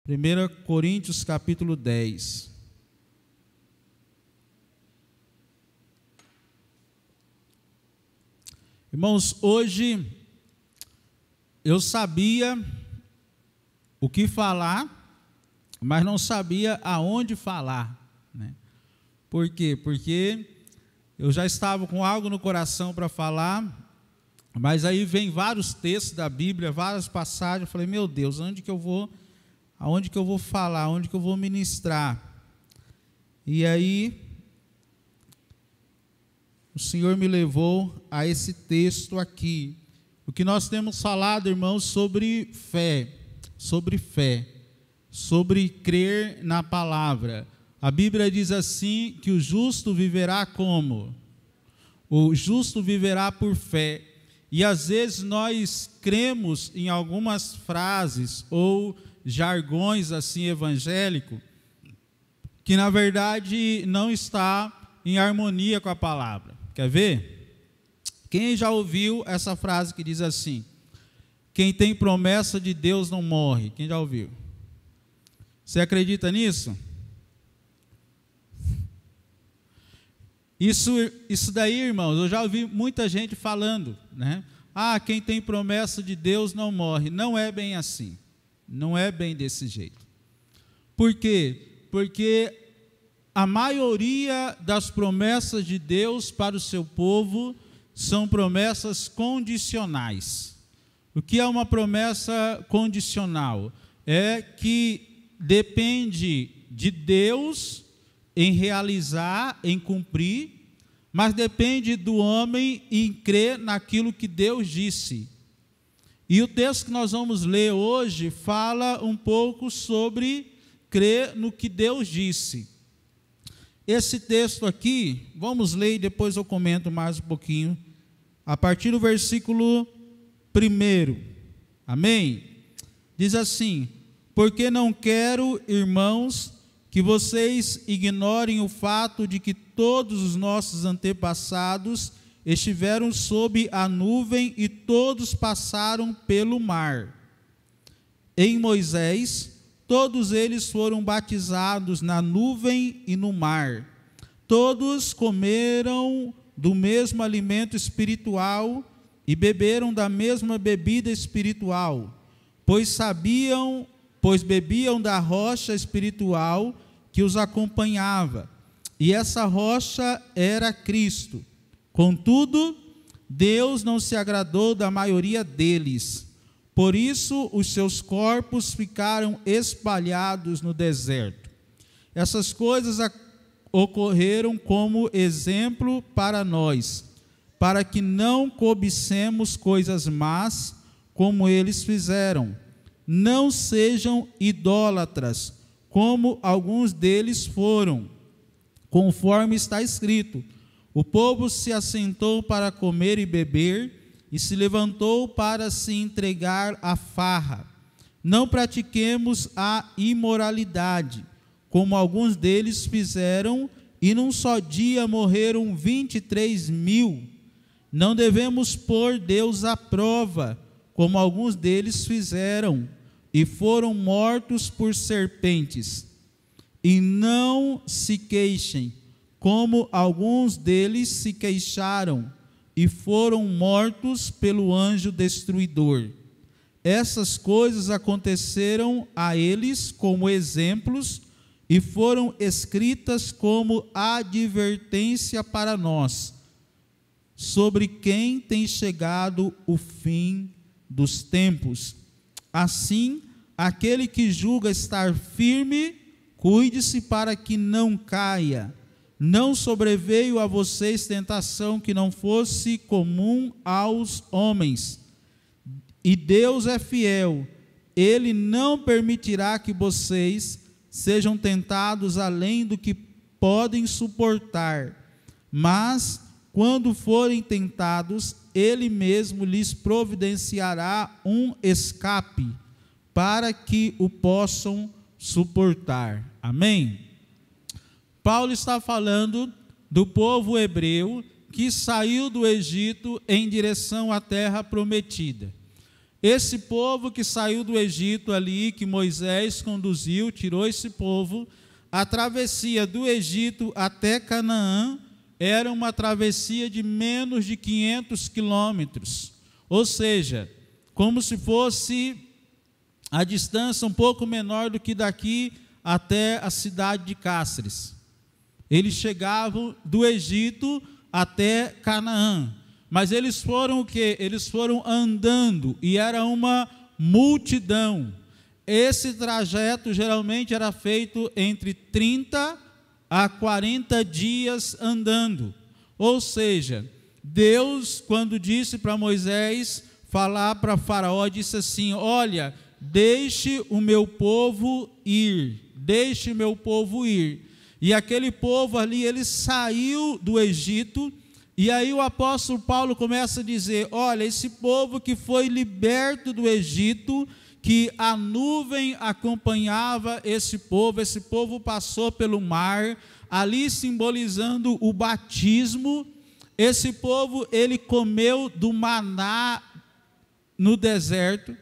1 Coríntios capítulo 10. Irmãos, hoje eu sabia o que falar, mas não sabia aonde falar, né? Por quê? Porque eu já estava com algo no coração para falar, mas aí vem vários textos da Bíblia, várias passagens, eu falei, meu Deus, aonde que eu vou falar, aonde que eu vou ministrar? E aí o Senhor me levou a esse texto aqui. O que nós temos falado, irmãos, sobre fé, sobre crer na palavra. A Bíblia diz assim, que o justo viverá como? O justo viverá por fé. E às vezes nós cremos em algumas frases ou jargões assim evangélicos, que na verdade não está em harmonia com a palavra. Quer ver? Quem já ouviu essa frase que diz assim: quem tem promessa de Deus não morre? Quem já ouviu? Você acredita nisso? Isso daí, irmãos, eu já ouvi muita gente falando, né? Ah, quem tem promessa de Deus não morre. Não é bem assim. Não é bem desse jeito. Por quê? Porque a maioria das promessas de Deus para o seu povo são promessas condicionais. O que é uma promessa condicional? É que depende de Deus em realizar, em cumprir, mas depende do homem em crer naquilo que Deus disse. E o texto que nós vamos ler hoje fala um pouco sobre crer no que Deus disse. Esse texto aqui, vamos ler e depois eu comento mais um pouquinho, a partir do versículo 1. Amém? Diz assim: porque não quero, irmãos, que vocês ignorem o fato de que todos os nossos antepassados estiveram sob a nuvem e todos passaram pelo mar. Em Moisés, todos eles foram batizados na nuvem e no mar. Todos comeram do mesmo alimento espiritual e beberam da mesma bebida espiritual, pois bebiam da rocha espiritual que os acompanhava, e essa rocha era Cristo. Contudo, Deus não se agradou da maioria deles, por isso os seus corpos ficaram espalhados no deserto. Essas coisas ocorreram como exemplo para nós, para que não cobicemos coisas más como eles fizeram. Não sejam idólatras, como alguns deles foram, conforme está escrito: o povo se assentou para comer e beber, e se levantou para se entregar à farra. Não pratiquemos a imoralidade, como alguns deles fizeram, e num só dia morreram 23.000. Não devemos pôr Deus à prova, como alguns deles fizeram, e foram mortos por serpentes. E não se queixem, como alguns deles se queixaram, e foram mortos pelo anjo destruidor. Essas coisas aconteceram a eles como exemplos, e foram escritas como advertência para nós, sobre quem tem chegado o fim dos tempos. Assim, aquele que julga estar firme, cuide-se para que não caia. Não sobreveio a vocês tentação que não fosse comum aos homens. E Deus é fiel, Ele não permitirá que vocês sejam tentados além do que podem suportar, mas quando forem tentados, Ele mesmo lhes providenciará um escape, para que o possam suportar. Amém? Paulo está falando do povo hebreu que saiu do Egito em direção à terra prometida. esse povo que saiu do Egito ali, que Moisés conduziu, tirou esse povo, a travessia do Egito até Canaã era uma travessia de menos de 500 quilômetros, ou seja, como se fosse a distância um pouco menor do que daqui até a cidade de Cáceres. Eles chegavam do Egito até Canaã, mas eles foram o quê? Eles foram andando, e era uma multidão. Esse trajeto geralmente era feito entre 30 a 40 dias andando. Ou seja, Deus, quando disse para Moisés falar para Faraó, disse assim: olha, deixe o meu povo ir, deixe o meu povo ir. E aquele povo ali, ele saiu do Egito, e aí o apóstolo Paulo começa a dizer: olha, esse povo que foi liberto do Egito, que a nuvem acompanhava esse povo passou pelo mar, ali simbolizando o batismo. Esse povo, ele comeu do maná no deserto.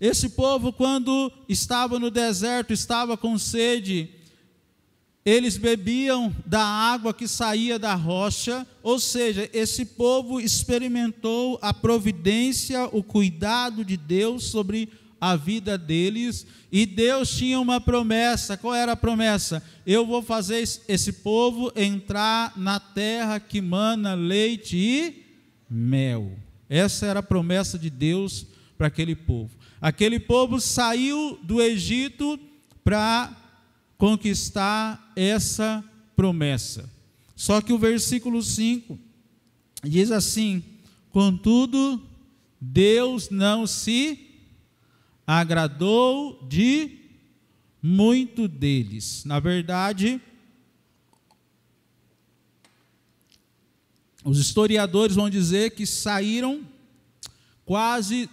Esse povo, quando estava no deserto, estava com sede, eles bebiam da água que saía da rocha, ou seja, esse povo experimentou a providência, o cuidado de Deus sobre a vida deles, e Deus tinha uma promessa. Qual era a promessa? Eu vou fazer esse povo entrar na terra que mana leite e mel. Essa era a promessa de Deus para aquele povo. Aquele povo saiu do Egito para conquistar essa promessa. Só que o versículo 5 diz assim: contudo, Deus não se agradou de muito deles. Na verdade, os historiadores vão dizer que saíram quase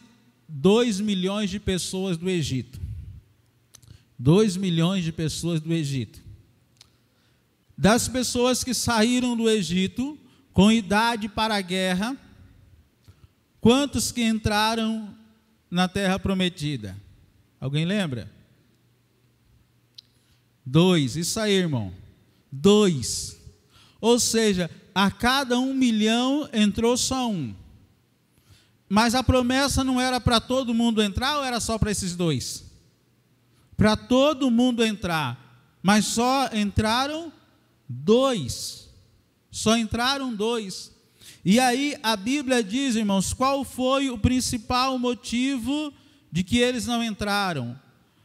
2 milhões de pessoas do Egito. 2 milhões de pessoas do Egito. Das pessoas que saíram do Egito com idade para a guerra, quantos que entraram na terra prometida? Alguém lembra? 2, isso aí, irmão. 2. Ou seja, a cada 1 milhão entrou só 1. Mas a promessa não era para todo mundo entrar, ou era só para esses 2? Para todo mundo entrar, mas só entraram 2. Só entraram 2. E aí a Bíblia diz, irmãos, qual foi o principal motivo de que eles não entraram?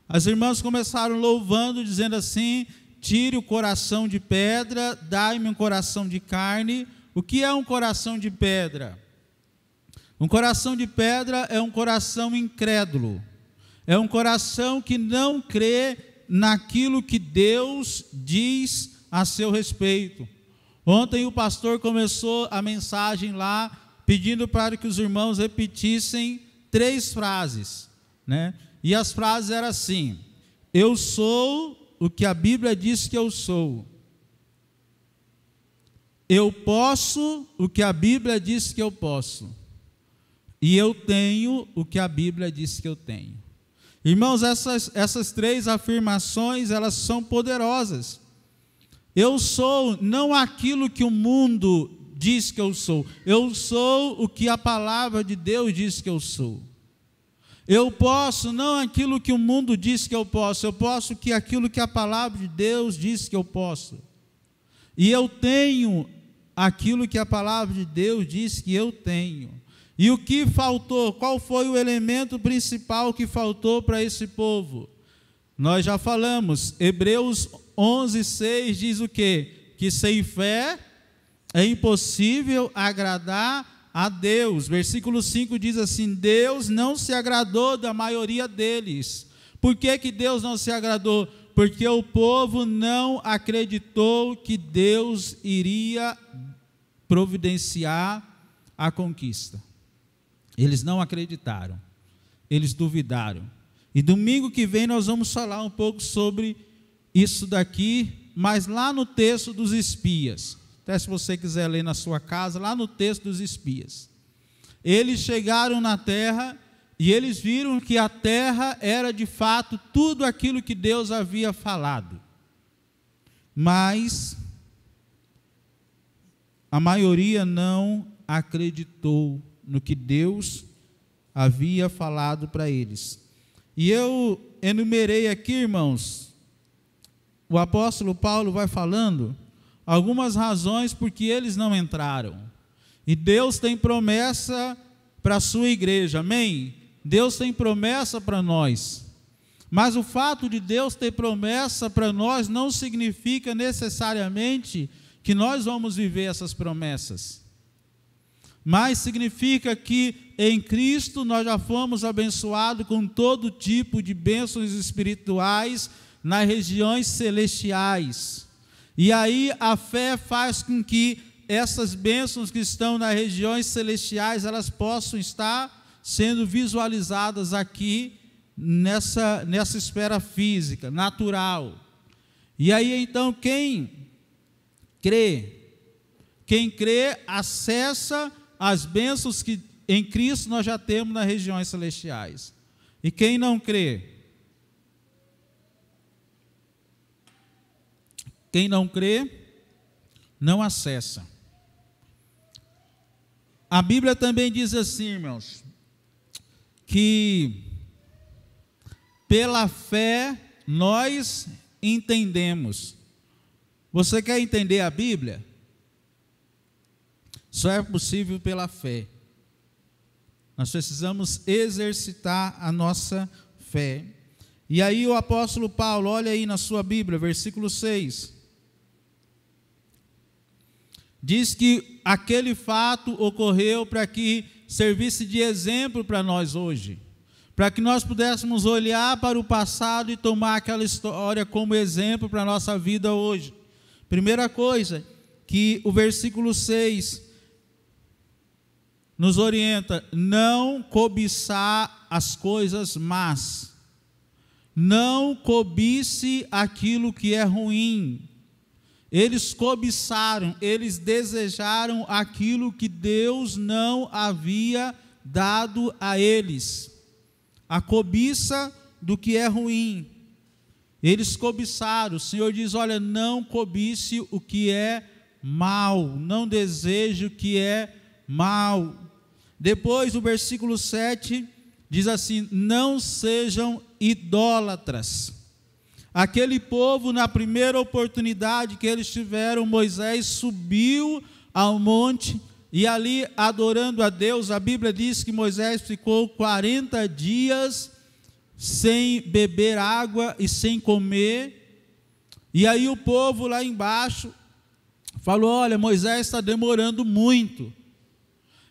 As irmãs começaram louvando, dizendo assim: tire o coração de pedra, dai-me um coração de carne. O que é um coração de pedra? Um coração de pedra é um coração incrédulo. É um coração que não crê naquilo que Deus diz a seu respeito. Ontem o pastor começou a mensagem lá, pedindo para que os irmãos repetissem 3 frases, né? E as frases eram assim: eu sou o que a Bíblia diz que eu sou. Eu posso o que a Bíblia diz que eu posso. E eu tenho o que a Bíblia diz que eu tenho. Irmãos, essas 3 afirmações, elas são poderosas. Eu sou não aquilo que o mundo diz que eu sou. Eu sou o que a palavra de Deus diz que eu sou. Eu posso não aquilo que o mundo diz que eu posso. Eu posso aquilo que a palavra de Deus diz que eu posso. E eu tenho aquilo que a palavra de Deus diz que eu tenho. E o que faltou? Qual foi o elemento principal que faltou para esse povo? Nós já falamos, Hebreus 11:6 diz o quê? Que sem fé é impossível agradar a Deus. Versículo 5 diz assim: Deus não se agradou da maioria deles. Por que Deus não se agradou? Porque o povo não acreditou que Deus iria providenciar a conquista. Eles não acreditaram, eles duvidaram. E domingo que vem nós vamos falar um pouco sobre isso daqui, mas lá no texto dos espias. Até se você quiser ler na sua casa, lá no texto dos espias. Eles chegaram na terra e eles viram que a terra era de fato tudo aquilo que Deus havia falado. Mas a maioria não acreditou no que Deus havia falado para eles. E eu enumerei aqui, irmãos, o apóstolo Paulo vai falando algumas razões porque eles não entraram. E Deus tem promessa para a sua igreja, amém? Deus tem promessa para nós. Mas o fato de Deus ter promessa para nós não significa necessariamente que nós vamos viver essas promessas. Mas significa que em Cristo nós já fomos abençoados com todo tipo de bênçãos espirituais nas regiões celestiais. E aí a fé faz com que essas bênçãos que estão nas regiões celestiais, elas possam estar sendo visualizadas aqui nessa esfera física, natural. E aí então quem crê acessa as bênçãos que em Cristo nós já temos nas regiões celestiais. E quem não crê? Quem não crê, não acessa. A Bíblia também diz assim, irmãos, que pela fé nós entendemos. Você quer entender a Bíblia? Só é possível pela fé. Nós precisamos exercitar a nossa fé. E aí o apóstolo Paulo, olha aí na sua Bíblia, versículo 6. Diz que aquele fato ocorreu para que servisse de exemplo para nós hoje. Para que nós pudéssemos olhar para o passado e tomar aquela história como exemplo para a nossa vida hoje. Primeira coisa, que o versículo 6 nos orienta: não cobiçar as coisas más. Não cobice aquilo que é ruim. Eles cobiçaram, eles desejaram aquilo que Deus não havia dado a eles. A cobiça do que é ruim. Eles cobiçaram. O Senhor diz: olha, não cobice o que é mal, não deseje o que é mal. Depois o versículo 7 diz assim: não sejam idólatras. Aquele povo, na primeira oportunidade que eles tiveram, Moisés subiu ao monte e ali adorando a Deus. A Bíblia diz que Moisés ficou 40 dias sem beber água e sem comer. E aí o povo lá embaixo falou: olha, Moisés está demorando muito.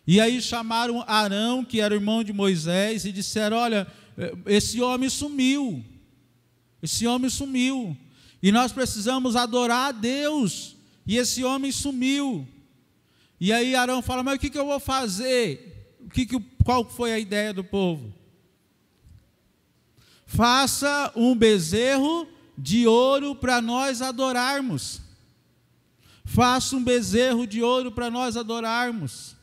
E aí chamaram Arão, que era irmão de Moisés, e disseram: olha, esse homem sumiu. Esse homem sumiu. E nós precisamos adorar a Deus. E esse homem sumiu. E aí Arão fala: mas o que eu vou fazer? Qual foi a ideia do povo? Faça um bezerro de ouro para nós adorarmos. Faça um bezerro de ouro para nós adorarmos.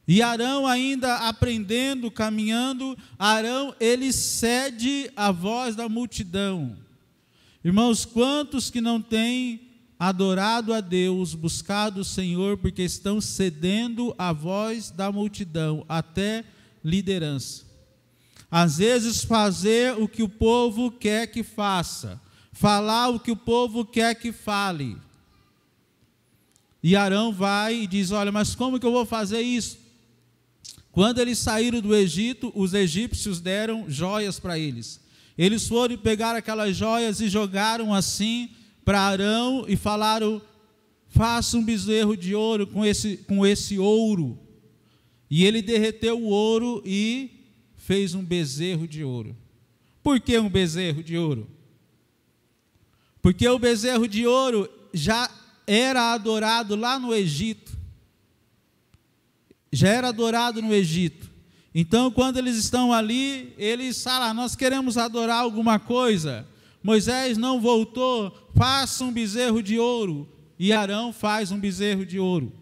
E Arão, ainda aprendendo, caminhando, Arão, ele cede à voz da multidão. Irmãos, quantos que não têm adorado a Deus, buscado o Senhor, porque estão cedendo à voz da multidão, até liderança. Às vezes fazer o que o povo quer que faça, falar o que o povo quer que fale. E Arão vai e diz: olha, mas como que eu vou fazer isso? Quando eles saíram do Egito, os egípcios deram joias para eles. Eles foram pegar aquelas joias e jogaram assim para Arão e falaram: faça um bezerro de ouro com esse ouro. E ele derreteu o ouro e fez um bezerro de ouro. Por que um bezerro de ouro? Porque o bezerro de ouro já era adorado lá no Egito. Já era adorado no Egito. Então, quando eles estão ali, eles falam: nós queremos adorar alguma coisa. Moisés não voltou, faça um bezerro de ouro. E Arão faz um bezerro de ouro.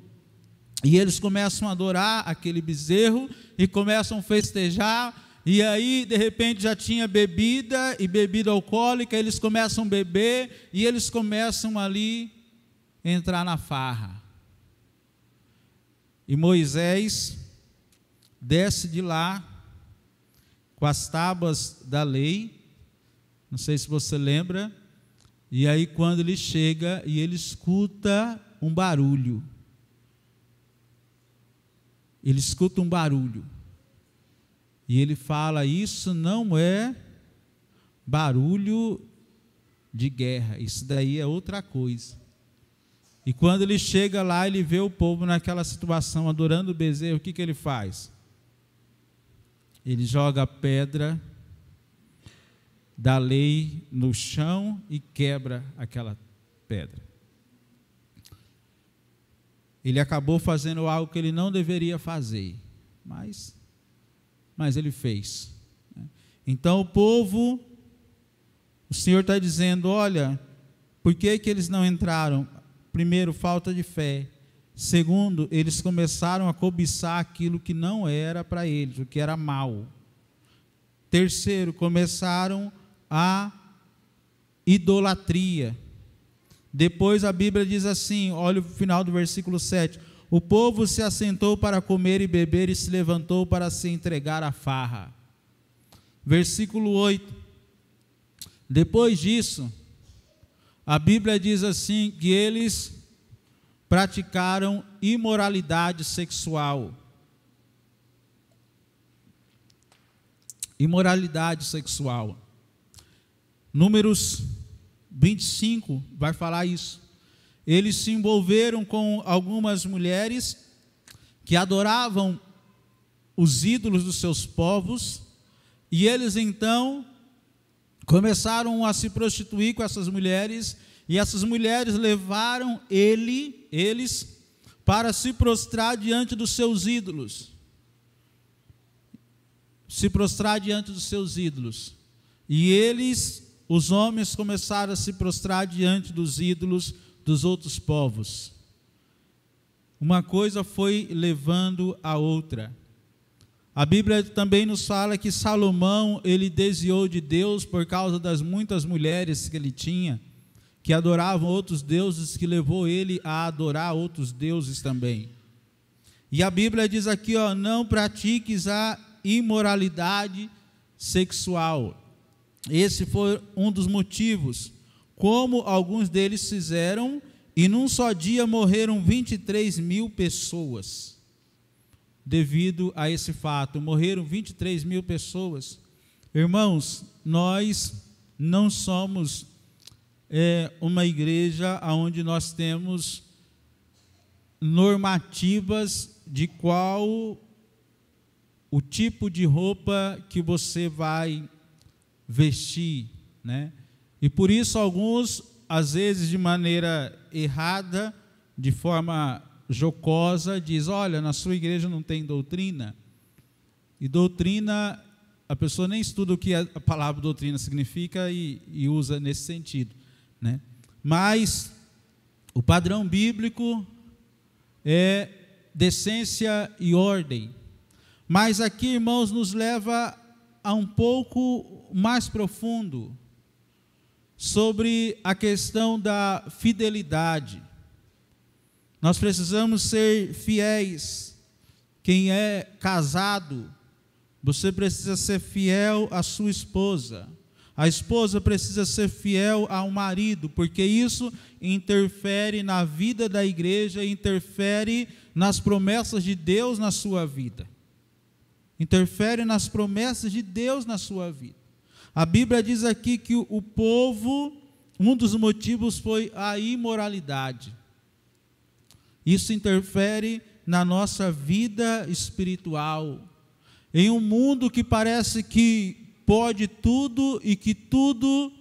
E eles começam a adorar aquele bezerro e começam a festejar. E aí, de repente, já tinha bebida e bebida alcoólica. Eles começam a beber e eles começam ali a entrar na farra. E Moisés desce de lá com as tábuas da lei. Não sei se você lembra. E aí, quando ele chega e ele escuta um barulho. Ele escuta um barulho. E ele fala: isso não é barulho de guerra, isso daí é outra coisa. E quando ele chega lá, ele vê o povo naquela situação, adorando o bezerro, o que ele faz? Ele joga a pedra da lei no chão e quebra aquela pedra. Ele acabou fazendo algo que ele não deveria fazer, mas ele fez. Então o povo, o Senhor está dizendo: olha, por que eles não entraram? Primeiro, falta de fé. Segundo, eles começaram a cobiçar aquilo que não era para eles, o que era mal. Terceiro, começaram a idolatria. Depois a Bíblia diz assim, olha o final do versículo 7. O povo se assentou para comer e beber e se levantou para se entregar à farra. Versículo 8. Depois disso, a Bíblia diz assim, que eles praticaram imoralidade sexual. Imoralidade sexual. Números 25 vai falar isso. Eles se envolveram com algumas mulheres que adoravam os ídolos dos seus povos, e eles então começaram a se prostituir com essas mulheres, e essas mulheres levaram eles para se prostrar diante dos seus ídolos. Se prostrar diante dos seus ídolos. E os homens começaram a se prostrar diante dos ídolos dos outros povos. Uma coisa foi levando a outra. A Bíblia também nos fala que Salomão, ele desviou de Deus por causa das muitas mulheres que ele tinha, que adoravam outros deuses, que levou ele a adorar outros deuses também. E a Bíblia diz aqui, não pratiques a imoralidade sexual. Esse foi um dos motivos, como alguns deles fizeram, e num só dia morreram 23 mil pessoas, devido a esse fato. Morreram 23 mil pessoas. Irmãos, nós não somos uma igreja onde nós temos normativas de qual o tipo de roupa que você vai vestir, né? E por isso alguns, às vezes de maneira errada, de forma jocosa, diz: olha, na sua igreja não tem doutrina. E doutrina, a pessoa nem estuda o que a palavra doutrina significa e usa nesse sentido, né? Mas o padrão bíblico é decência e ordem. Mas aqui, irmãos, nos leva a um pouco mais profundo sobre a questão da fidelidade. Nós precisamos ser fiéis. Quem é casado, você precisa ser fiel à sua esposa. A esposa precisa ser fiel ao marido, porque isso interfere na vida da igreja, interfere nas promessas de Deus na sua vida. Interfere nas promessas de Deus na sua vida. A Bíblia diz aqui que o povo, um dos motivos foi a imoralidade. Isso interfere na nossa vida espiritual. Em um mundo que parece que pode tudo e que tudo,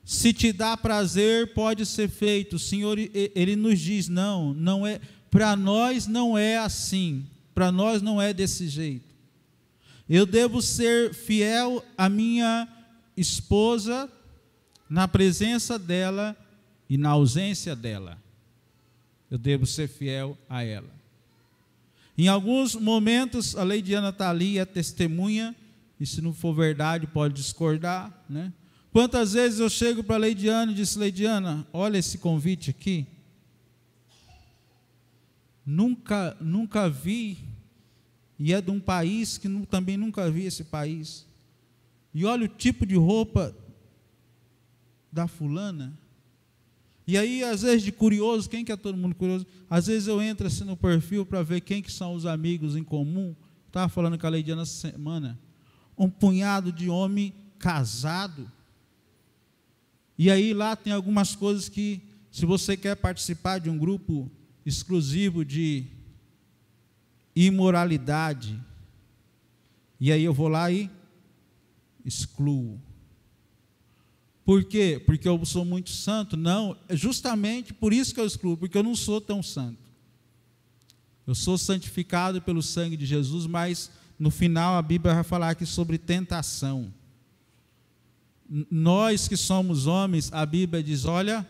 se te dá prazer, pode ser feito. O Senhor, Ele nos diz, não é, para nós não é assim, para nós não é desse jeito. Eu devo ser fiel à minha esposa na presença dela e na ausência dela. Eu devo ser fiel a ela. Em alguns momentos, a Leidiana está ali, é testemunha, e se não for verdade, pode discordar, né? Quantas vezes eu chego para a Leidiana e disse: Leidiana, olha esse convite aqui. Nunca vi, e é de um país que também nunca vi esse país. E olha o tipo de roupa da fulana. E aí, às vezes, de curioso, quem que é todo mundo curioso? Às vezes eu entro assim no perfil para ver quem que são os amigos em comum. Estava falando com a Leidiana essa semana. Um punhado de homem casado. E aí lá tem algumas coisas que, se você quer participar de um grupo exclusivo de imoralidade, e aí eu vou lá e excluo. Por quê? Porque eu sou muito santo? Não, é justamente por isso que eu excluo, porque eu não sou tão santo. Eu sou santificado pelo sangue de Jesus, mas no final a Bíblia vai falar aqui sobre tentação. Nós que somos homens, a Bíblia diz: olha,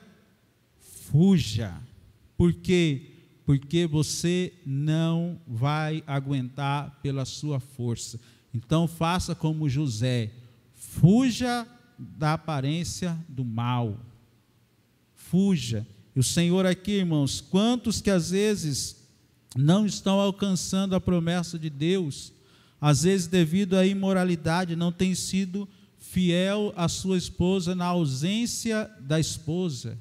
fuja. Por quê? Porque você não vai aguentar pela sua força. Então faça como José, fuja da aparência do mal. Fuja. E o Senhor aqui, irmãos, quantos que às vezes não estão alcançando a promessa de Deus, às vezes devido à imoralidade, não tem sido fiel à sua esposa na ausência da esposa.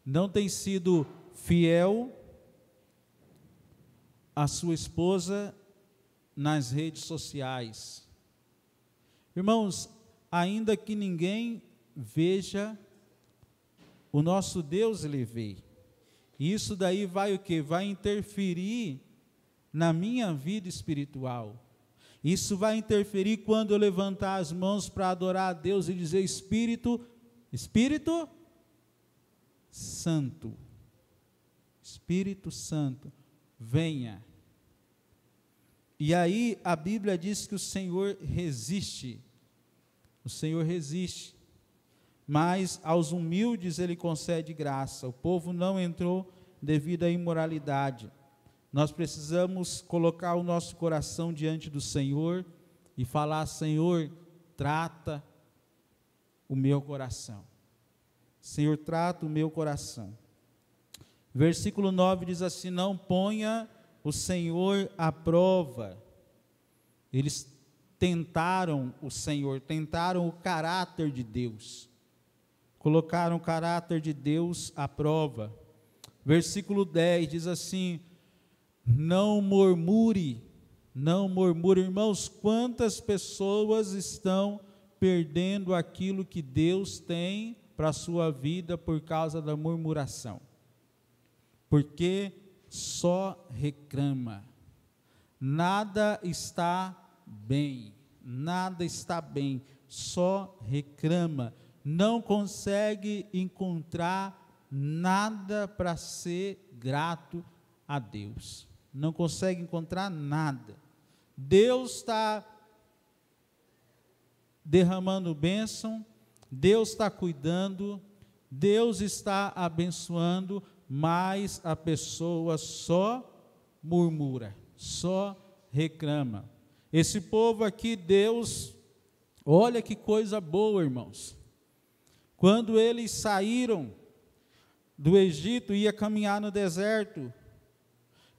Não tem sido fiel à sua esposa nas redes sociais. Irmãos, ainda que ninguém veja, o nosso Deus ele vê. E isso daí vai o quê? Vai interferir na minha vida espiritual. Isso vai interferir quando eu levantar as mãos para adorar a Deus e dizer: Espírito Santo, Espírito Santo, venha. E aí a Bíblia diz que o Senhor resiste. O Senhor resiste. Mas aos humildes ele concede graça. O povo não entrou devido à imoralidade. Nós precisamos colocar o nosso coração diante do Senhor e falar: Senhor, trata o meu coração. Senhor, trata o meu coração. Versículo 9 diz assim: não ponha o Senhor à prova. Eles tentaram o Senhor, tentaram o caráter de Deus. Colocaram o caráter de Deus à prova. Versículo 10 diz assim: não murmure, não murmure. Irmãos, quantas pessoas estão perdendo aquilo que Deus tem para a sua vida por causa da murmuração? Porque só reclama. Nada está bem, nada está bem, só reclama. Não consegue encontrar nada para ser grato a Deus. Não consegue encontrar nada. Deus está derramando bênção, Deus está cuidando, Deus está abençoando, mas a pessoa só murmura, só reclama. Esse povo aqui, Deus, olha que coisa boa, irmãos. Quando eles saíram do Egito, ia caminhar no deserto,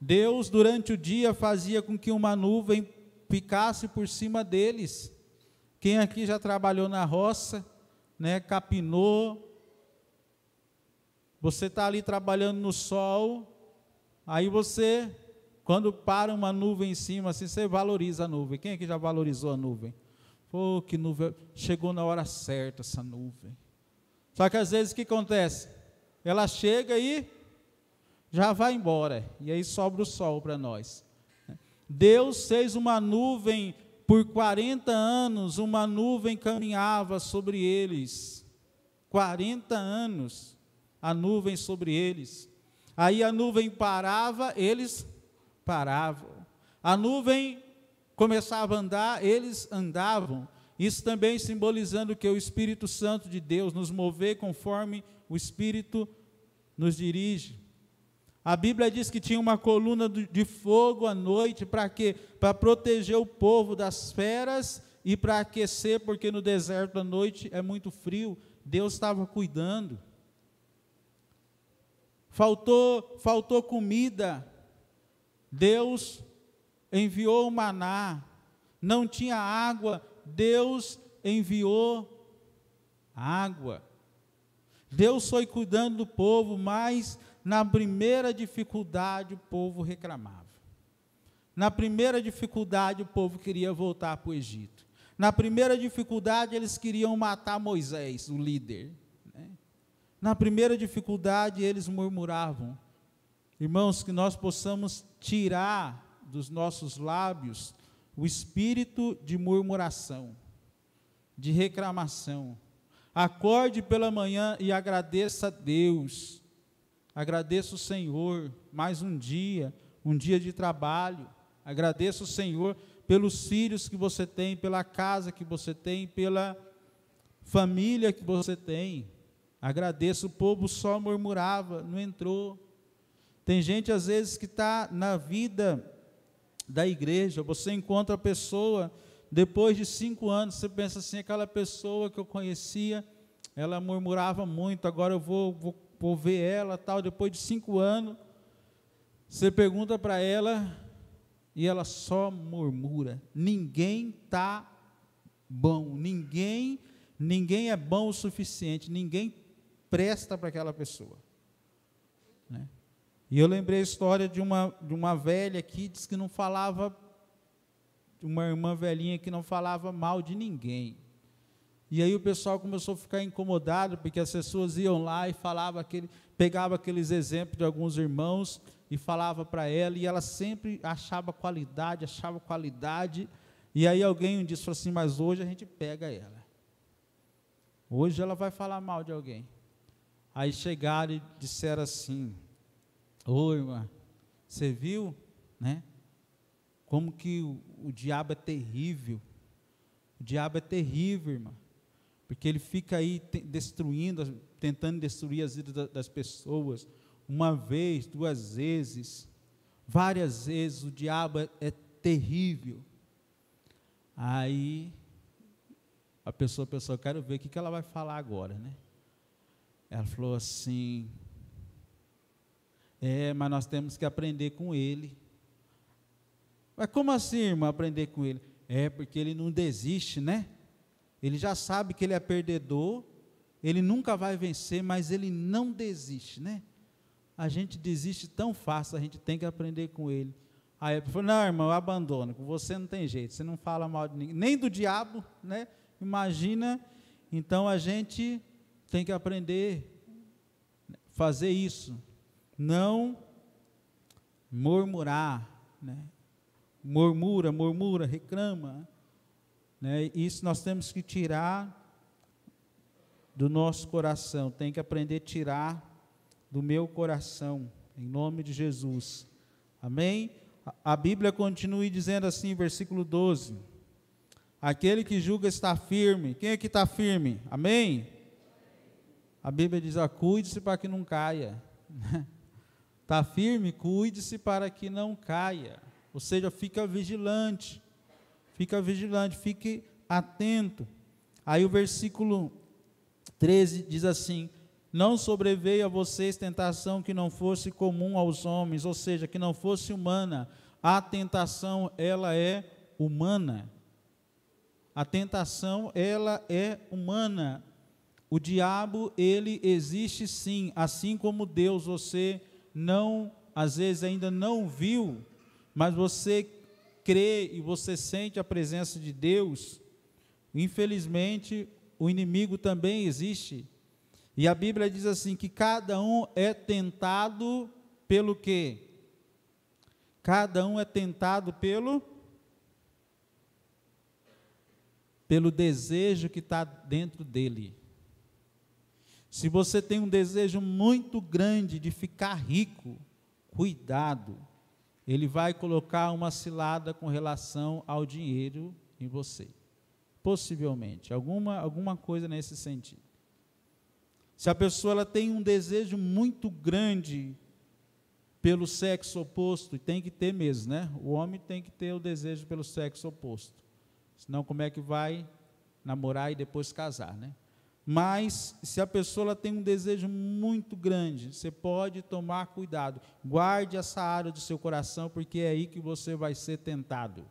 Deus durante o dia fazia com que uma nuvem ficasse por cima deles. Quem aqui já trabalhou na roça, né, capinou, você está ali trabalhando no sol, aí você, quando para uma nuvem em cima, assim, você valoriza a nuvem. Quem aqui já valorizou a nuvem? Pô, que nuvem, chegou na hora certa essa nuvem. Só que às vezes o que acontece? Ela chega e já vai embora, e aí sobra o sol para nós. Deus fez uma nuvem por 40 anos, uma nuvem caminhava sobre eles, 40 anos, a nuvem sobre eles. Aí a nuvem parava, eles paravam. A nuvem começava a andar, eles andavam. Isso também simbolizando que o Espírito Santo de Deus nos mover conforme o Espírito nos dirige. A Bíblia diz que tinha uma coluna de fogo à noite, para quê? Para proteger o povo das feras e para aquecer, porque no deserto à noite é muito frio. Deus estava cuidando. Faltou comida, Deus enviou o maná. Não tinha água, Deus enviou água. Deus foi cuidando do povo, mas na primeira dificuldade o povo reclamava. Na primeira dificuldade o povo queria voltar para o Egito. Na primeira dificuldade eles queriam matar Moisés, o líder. Na primeira dificuldade eles murmuravam. Irmãos, que nós possamos tirar dos nossos lábios o espírito de murmuração, de reclamação. Acorde pela manhã e agradeça a Deus. Agradeça o Senhor, mais um dia de trabalho. Agradeça o Senhor pelos filhos que você tem, pela casa que você tem, pela família que você tem. Agradeça. O povo só murmurava, não entrou. Tem gente às vezes que está na vida da igreja, você encontra a pessoa, depois de 5 anos, você pensa assim, aquela pessoa que eu conhecia, ela murmurava muito, agora eu vou ver ela, tal, depois de 5 anos, você pergunta para ela, e ela só murmura. Ninguém está bom, ninguém é bom o suficiente, ninguém presta para aquela pessoa, né? E eu lembrei a história de uma velha que diz que não falava, uma irmã velhinha que não falava mal de ninguém. E aí o pessoal começou a ficar incomodado, porque as pessoas iam lá e pegava aqueles exemplos de alguns irmãos e falava para ela, e ela sempre achava qualidade, e aí alguém um dia falou assim, mas hoje a gente pega ela. Hoje ela vai falar mal de alguém. Aí chegaram e disseram assim, ô irmã, você viu, né? Como que o diabo é terrível. O diabo é terrível, irmã. Porque ele fica aí tentando destruir as vidas das pessoas. Uma vez, 2 vezes, várias vezes, o diabo é terrível. Aí, a pessoa, quero ver o que ela vai falar agora, né? Ela falou assim, mas nós temos que aprender com ele. Mas como assim, irmã, aprender com ele? Porque ele não desiste, né? Ele já sabe que ele é perdedor, ele nunca vai vencer, mas ele não desiste, né? A gente desiste tão fácil, a gente tem que aprender com ele. Aí ele falou, não, irmão, eu abandono, com você não tem jeito, você não fala mal de ninguém, nem do diabo, né? Imagina, então a gente tem que aprender a fazer isso, não murmurar, né? Murmura, reclama, né? Isso nós temos que tirar do nosso coração, tem que aprender a tirar do meu coração, em nome de Jesus, amém? A Bíblia continua dizendo assim, versículo 12, aquele que julga está firme. Quem é que está firme? Amém? A Bíblia diz, cuide-se para que não caia. Está firme? Cuide-se para que não caia. Ou seja, fique vigilante, fique atento. Aí o versículo 13 diz assim, não sobreveio a vocês tentação que não fosse comum aos homens, ou seja, que não fosse humana. A tentação, ela é humana. A tentação, ela é humana. O diabo, ele existe sim, assim como Deus, você não, às vezes ainda não viu, mas você crê e você sente a presença de Deus. Infelizmente, o inimigo também existe. E a Bíblia diz assim, que cada um é tentado pelo quê? Cada um é tentado pelo desejo que está dentro dele. Se você tem um desejo muito grande de ficar rico, cuidado, ele vai colocar uma cilada com relação ao dinheiro em você. Possivelmente, alguma coisa nesse sentido. Se a pessoa ela tem um desejo muito grande pelo sexo oposto, e tem que ter mesmo, né? O homem tem que ter o desejo pelo sexo oposto. Senão como é que vai namorar e depois casar, né? Mas, se a pessoa ela tem um desejo muito grande, você pode tomar cuidado. Guarde essa área do seu coração, porque é aí que você vai ser tentado.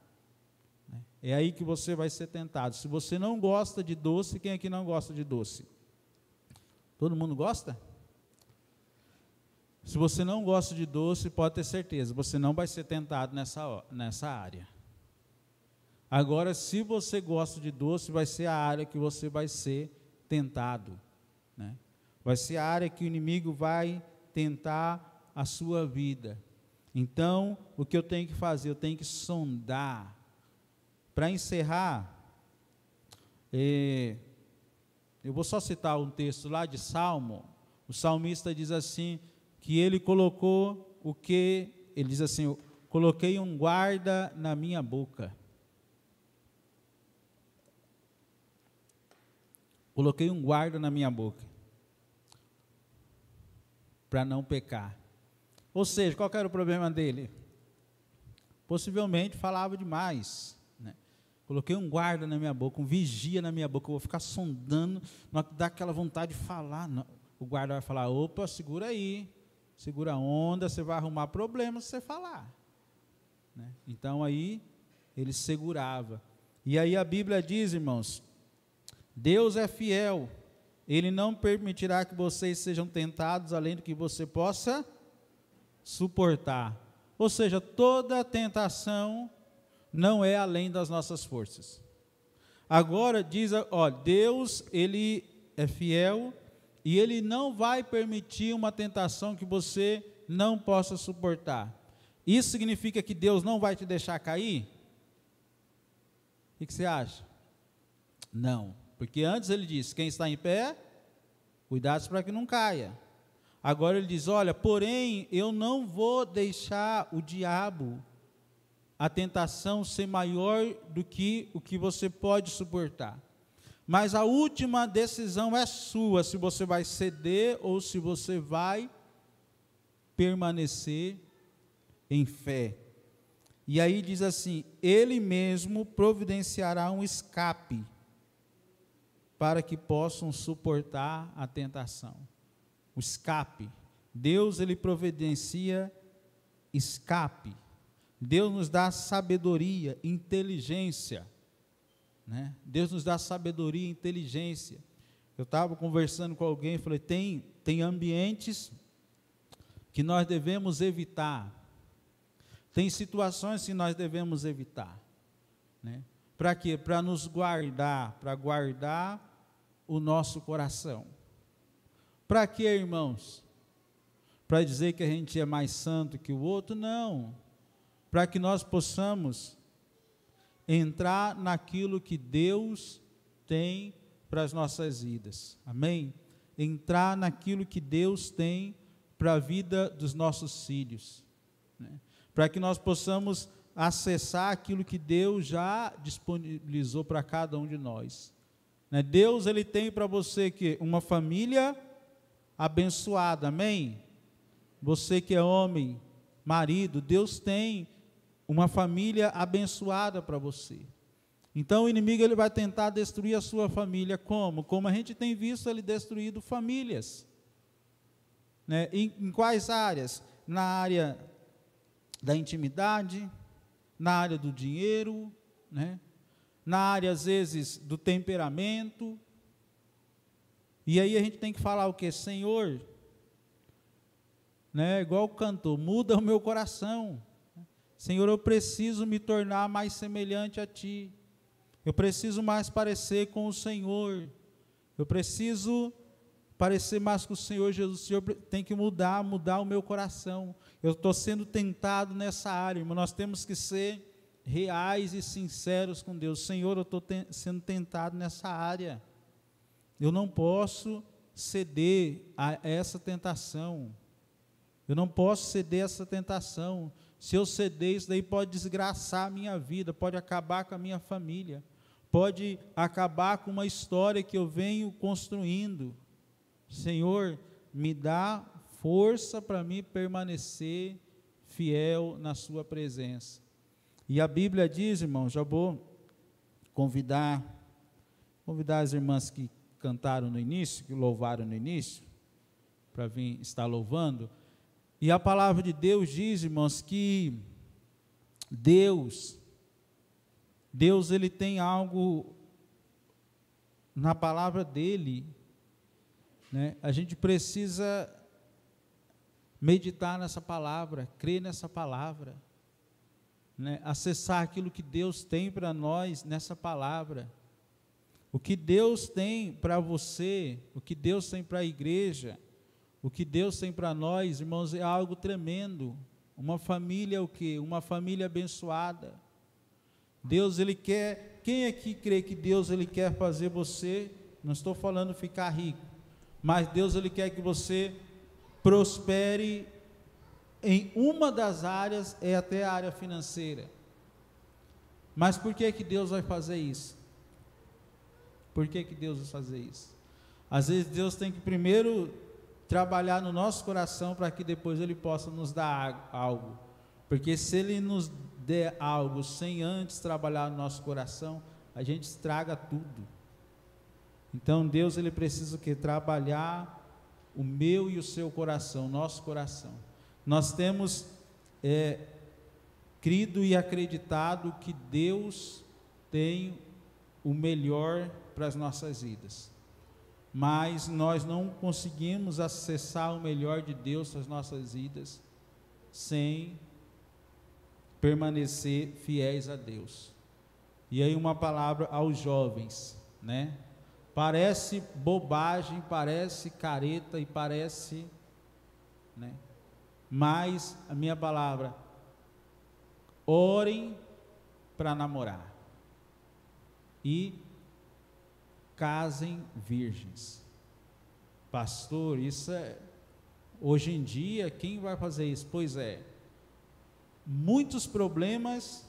É aí que você vai ser tentado. Se você não gosta de doce, quem aqui não gosta de doce? Todo mundo gosta? Se você não gosta de doce, pode ter certeza, você não vai ser tentado nessa área. Agora, se você gosta de doce, vai ser a área que você vai ser tentado, né? Vai ser a área que o inimigo vai tentar a sua vida. Então, o que eu tenho que fazer? Eu tenho que sondar. Para encerrar, eu vou só citar um texto lá de Salmo. O salmista diz assim, que ele colocou o que? Ele diz assim, eu coloquei um guarda na minha boca. Coloquei um guarda na minha boca, para não pecar. Ou seja, qual era o problema dele? Possivelmente falava demais, né? Coloquei um guarda na minha boca, um vigia na minha boca, eu vou ficar sondando, não dá aquela vontade de falar, não. O guarda vai falar, opa, segura aí, segura a onda, você vai arrumar problemas se você falar, né? Então aí, ele segurava. E aí a Bíblia diz, irmãos, Deus é fiel, Ele não permitirá que vocês sejam tentados além do que você possa suportar. Ou seja, toda tentação não é além das nossas forças. Agora diz, ó, Deus, Ele é fiel e Ele não vai permitir uma tentação que você não possa suportar. Isso significa que Deus não vai te deixar cair? O que você acha? Não. Porque antes ele disse, quem está em pé, cuidado para que não caia. Agora ele diz, olha, porém, eu não vou deixar o diabo, a tentação ser maior do que o que você pode suportar. Mas a última decisão é sua, se você vai ceder ou se você vai permanecer em fé. E aí diz assim, Ele mesmo providenciará um escape, para que possam suportar a tentação. O escape. Deus, Ele providencia escape. Deus nos dá sabedoria, inteligência, né? Deus nos dá sabedoria e inteligência. Eu estava conversando com alguém e falei, tem ambientes que nós devemos evitar. Tem situações que nós devemos evitar, né? Para quê? Para nos guardar, para guardar o nosso coração. Para quê, irmãos? Para dizer que a gente é mais santo que o outro? Não. Para que nós possamos entrar naquilo que Deus tem para as nossas vidas. Amém? Entrar naquilo que Deus tem para a vida dos nossos filhos, né? Para que nós possamos acessar aquilo que Deus já disponibilizou para cada um de nós, né? Deus, Ele tem para você que uma família abençoada, amém? Você que é homem, marido, Deus tem uma família abençoada para você. Então o inimigo ele vai tentar destruir a sua família como? Como a gente tem visto ele destruído famílias, né? Em quais áreas? Na área da intimidade, na área do dinheiro, né? Na área às vezes do temperamento. E aí a gente tem que falar o quê? Senhor, né? Igual o cantor, muda o meu coração. Senhor, eu preciso me tornar mais semelhante a Ti. Eu preciso mais parecer com o Senhor. Eu preciso parecer mais com o Senhor Jesus. O Senhor tem que mudar o meu coração. Eu estou sendo tentado nessa área, irmão. Nós temos que ser reais e sinceros com Deus. Senhor, eu estou sendo tentado nessa área. Eu não posso ceder a essa tentação. Eu não posso ceder a essa tentação. Se eu ceder, isso daí pode desgraçar a minha vida, pode acabar com a minha família, pode acabar com uma história que eu venho construindo. Senhor, me dá força para mim permanecer fiel na sua presença. E a Bíblia diz, irmãos, já vou convidar as irmãs que cantaram no início, que louvaram no início, para vir estar louvando. E a palavra de Deus diz, irmãos, que Deus ele tem algo na palavra dele, né? A gente precisa meditar nessa palavra, crer nessa palavra, né? Acessar aquilo que Deus tem para nós nessa palavra. O que Deus tem para você, o que Deus tem para a igreja, o que Deus tem para nós, irmãos, é algo tremendo. Uma família, o quê? Uma família abençoada. Deus, ele quer, quem aqui crê que Deus, ele quer fazer você, não estou falando ficar rico, mas Deus, ele quer que você prospere em uma das áreas, é até a área financeira. Mas por que que Deus vai fazer isso? Por que que Deus vai fazer isso? Às vezes Deus tem que primeiro trabalhar no nosso coração para que depois Ele possa nos dar algo, porque se Ele nos der algo sem antes trabalhar no nosso coração, a gente estraga tudo. Então Deus, ele precisa que trabalhar o meu e o seu coração, nosso coração. Nós temos crido e acreditado que Deus tem o melhor para as nossas vidas, mas nós não conseguimos acessar o melhor de Deus nas nossas vidas sem permanecer fiéis a Deus. E aí uma palavra aos jovens, né? Parece bobagem, parece careta e parece, né? Mas a minha palavra, orem para namorar e casem virgens. Pastor, isso é, hoje em dia, quem vai fazer isso? Pois é, muitos problemas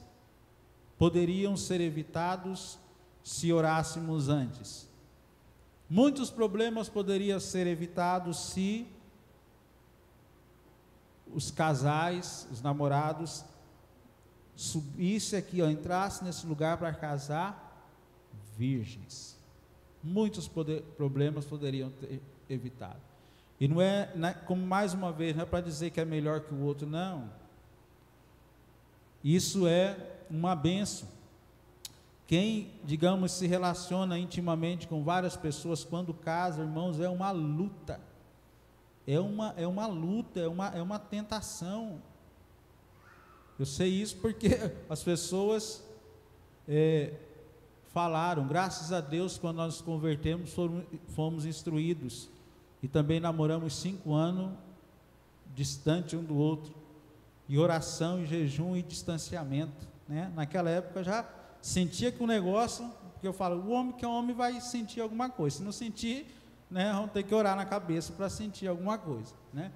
poderiam ser evitados se orássemos antes. Muitos problemas poderiam ser evitados se os casais, os namorados, subissem aqui, entrassem nesse lugar para casar virgens. Muitos problemas poderiam ter evitado. E não é, como mais uma vez, não é para dizer que é melhor que o outro, não. Isso é uma bênção. Quem, digamos, se relaciona intimamente com várias pessoas, quando casa, irmãos, é uma luta. É uma luta, é uma tentação. Eu sei isso porque as pessoas falaram, graças a Deus, quando nós nos convertemos, fomos instruídos, e também namoramos 5 anos, distante um do outro, e oração, e jejum, e distanciamento, né? Naquela época já sentia que o negócio, porque eu falo, o homem que é homem vai sentir alguma coisa, se não sentir, né, vamos ter que orar na cabeça para sentir alguma coisa, né?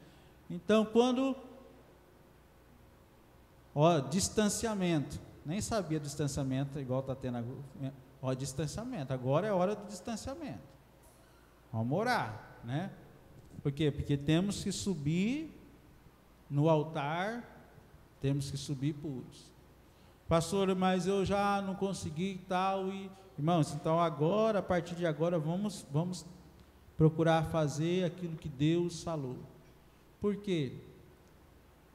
Então, quando, distanciamento, nem sabia distanciamento, igual está tendo agora, distanciamento, agora é hora do distanciamento, vamos orar, né? Por quê? Porque temos que subir no altar, temos que subir puros. Pastor, mas eu já não consegui tal, e irmãos, então agora, a partir de agora, vamos procurar fazer aquilo que Deus falou. Por quê?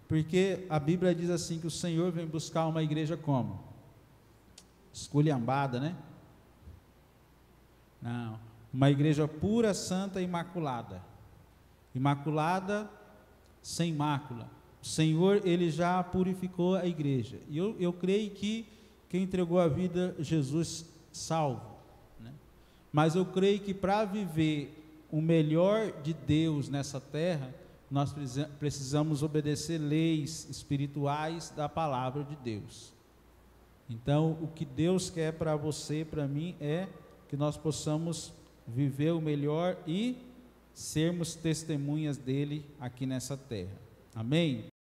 Porque a Bíblia diz assim, que o Senhor vem buscar uma igreja como? Esculhambada, né? Não, uma igreja pura, santa e imaculada. Imaculada, sem mácula. O Senhor, ele já purificou a igreja, e eu creio que quem entregou a vida, Jesus salvo, né? Mas eu creio que para viver o melhor de Deus nessa terra, nós precisamos obedecer leis espirituais da palavra de Deus. Então, o que Deus quer para você, para mim, é que nós possamos viver o melhor e sermos testemunhas dele aqui nessa terra. Amém?